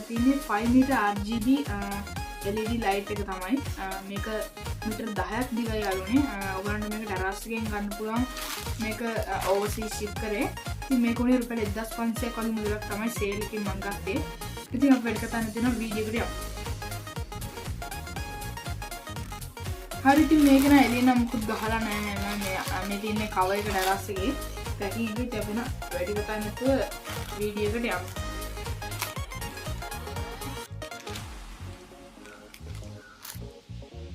තියෙන්නේ 5 meter RGB LED light එක තමයි. මේක මීටර 10ක් දිගයි යාළුවනේ. ඔයගලන්ට මේක ටෙරස් එකෙන් ගන්න පුළුවන්. මේක overseas ship කරේ. ඉතින් මේක උනේ රුපියල් 1500ක් වගේ මුදලක් තමයි සේල් එකකින් මම ගත්තේ. ඉතින් අපි වැඩ කතා නැතිනම් වීඩියෝ එකට යමු. හරි ඉතින් මේක නෑ එළිය නම් මුකුත් ගහලා නෑ මේ තියෙන්නේ කවර් එක ටෙරස් එකේ. පැකින් එකේ තියපුණ වැඩි කතා නැතුව වීඩියෝ එකට යමු.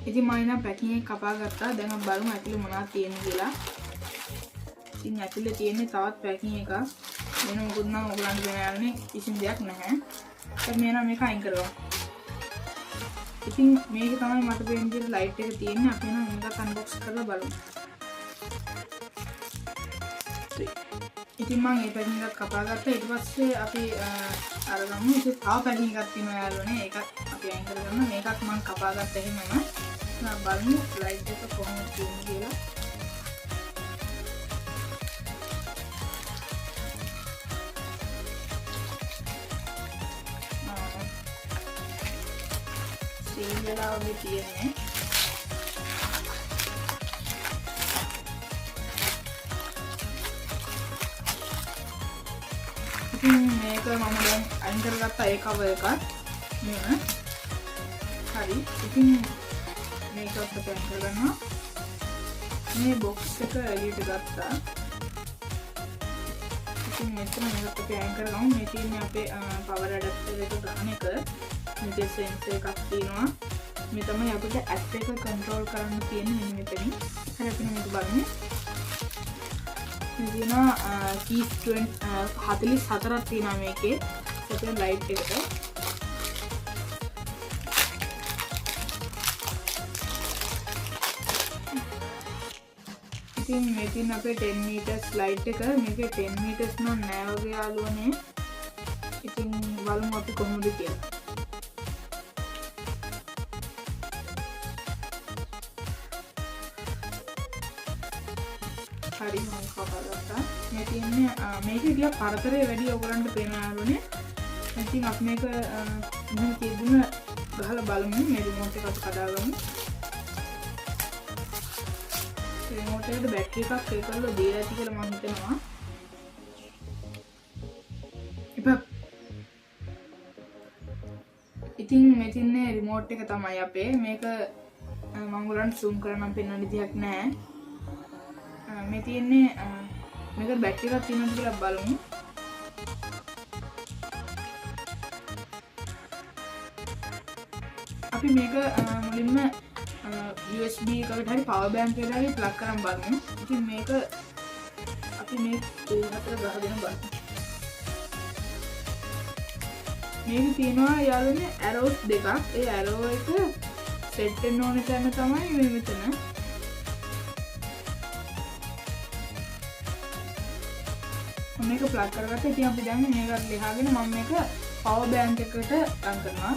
ඉතින් මම නම් පැකින් එක කපා ගත්තා. දැන් අපි බලමු ඇතුලේ මොනවද තියෙන්නේ කියලා. ඉතින් ඇතුලේ තියෙන්නේ තවත් පැකින් එකක්. වෙන මොකුත් නම් ඔයගලන්ට දැනගන්නේ කිසිම දෙයක් නැහැ. දැන් මම නම් මේක අයින් කරගමු. ඉතින් මේක තමයි මට පේන විදිහට ලයිට් එක තියෙන්නේ. අපි නම් මේක අන්බොක්ස් කරලා බලමු. ඉතින් මම මේ පැකින් එකක් කපා ගත්තා. ඊට පස්සේ අපි අරගමු. ඉතින් තව පැකින් එකක් තියෙනවා යාළුවනේ. ඒකත් අපි අයින් කරගන්න. මේකත් මම කපා ගත්තා එහෙමම. බලමු ලයිට් එක කොහොමද තියෙන්නේ කියලා. සීල් වෙලා වගේ තියෙන්නේ. ඉතින් මේක මම දැන් අයින් කරගත්තා ඒ කවර් එකත්. මෙන්න. හරි. ඉතින් මේකත් අපි අයින් කරගන්නවා. මේ බොක්ස් එක එළියට ගත්තා. ඉතින් මෙතන මේකත් අපි අයින් කරගමු. මේ තියෙන්නේ අපේ පවර් ඇඩැප්ටර් එක ගන්න එක. මේකේ සෙන්සර් එකක් තියෙනවා. මේ තමයි අපිට ඇප් එක කන්ට්‍රෝල් කරන්න තියෙන්නේ මෙන්න මෙතනින්. හරි අපි මේක බලමු. මේ තියෙනවා කීස් 44ක් තියෙනවා මේකේ. සෙපරේට් ලයිට් එකට. ඉතින් මේ තියෙන අපේ 10 meters light එක. මේකේ 10 meters නම් නෑ වගේ යාළුවනේ. ඉතින් බලමු අපි කොහොමද කියලා. හරි මම කපලා මේ තියෙන්නේ මේකේ ටිකක් පරතරය වැඩි ඔයගලන්ට පේනවා යාළුවනේ. ඉතින් අපි මේක මෙහෙම තියුණ ගහලා බලමු. මේ රිමෝට් එක අපි කඩාගමු. රිමෝට් එකට බැටරි එකක් එකවල දීලා ඇති කියලා මම හිතනවා. ඉතින් මේ තින්නේ රිමෝට් එක තමයි අපේ. මේක මම ඔයගලන්ට zoom කරනම් පෙන්වන්න විදියක් නැහැ. මේ තියන්නේ මේක බැටරි එකක් තියෙනවද කියලා බලමු. අපි මේක මුලින්ම USB එකකට හරි power bank එකකට හරි plug කරන් බලමු. ඉතින් මේක අපි මේ tool අතර ගහගෙන බලමු. මේක තියෙනවා යාළුවනේ arrows දෙකක්. ඒ arrow එක set වෙන්න ඕන තැන තමයි මේ මෙතන. මේක ප්ලග් කරගත්තා. ඉතින් අපි දැන් මේකට ලියාගෙන මම මේක power bank එකට ලං කරනවා.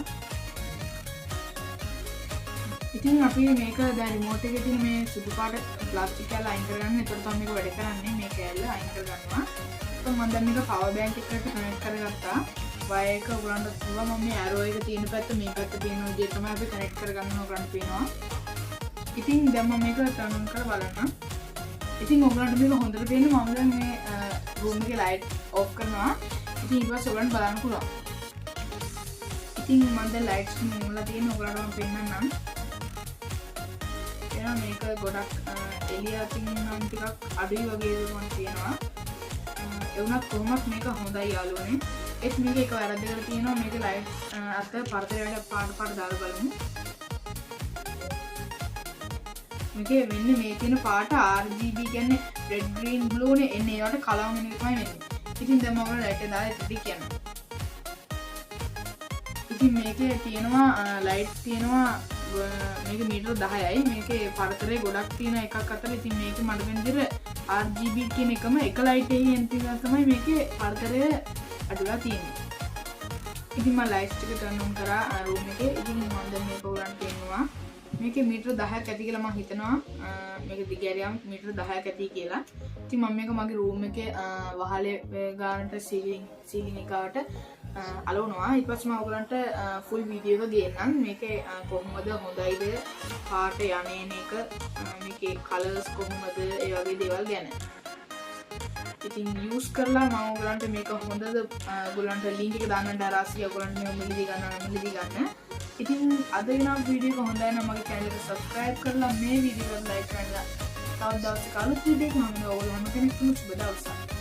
ඉතින් අපි මේක දැන් රිමෝට් එකේ තියෙන මේ සුදු පාට ප්ලාස්ටික් කෑල්ල අයින් කරගන්න. ඒකට තමයි මේක වැඩ කරන්නේ. මේ කෑල්ල අයින් කරගන්නවා. તો මම දැන් මේක power bank එකට කනෙක්ට් කරගත්තා. වයර් එක උගලන්ට පුළුවන් මම මේ arrow එක තියෙන පැත්ත මේ පැත්ත තියෙන විදිහ තමයි අපි කනෙක්ට් කරගන්න ඕගලන්ට පේනවා. ඉතින් දැන් මම මේක ටර්න් ඔන් කරලා බලන්න. ඉතින් ඔයගලන්ට මේක හොඳට පේන්නේ. මම දැන් මේ room එකේ light off කරනවා. ඉතින් ඊට පස්සේ ඔයගලන්ට බලන්න පුළුවන්. ඉතින් මම දැන් lights නෙමලා තියෙන ඔයගලන්ට මම පෙන්නන්නම්. එනවා මේක ගොඩක් එළිය අතින් නම් ටිකක් අඩුයි වගේ මම කියනවා. ඒ වුණත් කොහොමත් මේක හොඳයි යාළුවනේ. ඒත් මේක එක වැරද්දකට තියෙනවා. මේක lights අතර පරතරයට පාට දාලා බලමු. මේකේ වෙන්නේ මේ තියෙන පාට RGB කියන්නේ red green blue නේ එන්නේ. ඒවට කලවම් වෙන එක තමයි වෙන්නේ. ඉතින් දැන් මම ලයිට් එක දාලා ඉතින් කියනවා. ඉතින් මේකේ තියෙනවා ලයිට් තියෙනවා මේක මීටර 10යි. මේකේ පරතරය ගොඩක් තියෙන එකක් අතර. ඉතින් මේකේ මඩ වෙන විදිහට RGB කියන එකම එක ලයිට් එකේ එන තමයි මේකේ පරතරය අඩුලා තියෙන්නේ. ඉතින් මම ලයිට්ස් ටික ටර්න් ඔන් කරා room එකේ. ඉතින් මම දැන් මේක උරන් පෙන්නවා. මේකේ මීටර 10ක් ඇති කියලා මම හිතනවා. මේක දිගහැරියම් මීටර 10ක් ඇති කියලා. ඉතින් මම මේක මගේ room එකේ වහලේ ගානට සීලින් එකට අලවනවා. ඊට පස්සේ මම ඔයගලන්ට ෆුල් වීඩියෝ එක ගේන්නම්. මේකේ කොහොමද හොඳයිද පාට යන්නේන එක, මේකේ කලර්ස් කොහොමද, ඒ වගේ දේවල් ගැන. ඉතින් යූස් කරලා මම ඔයගලන්ට මේක හොඳද ඔයගලන්ට ලින්ක් එක දාන්න දරාසි ඔයගලන්ට මේ මිලදී ගන්න. ඉතින් අද වෙන වීඩියෝ එක හොඳයි නම් මගේ channel එක subscribe කරලා මේ වීඩියෝ එක like කරලා තවත් දවසක අලුත් වීඩියෝ එකක් මම ඔයගොල්ලෝ හැම කෙනෙක්ටම සුබ දවසක්.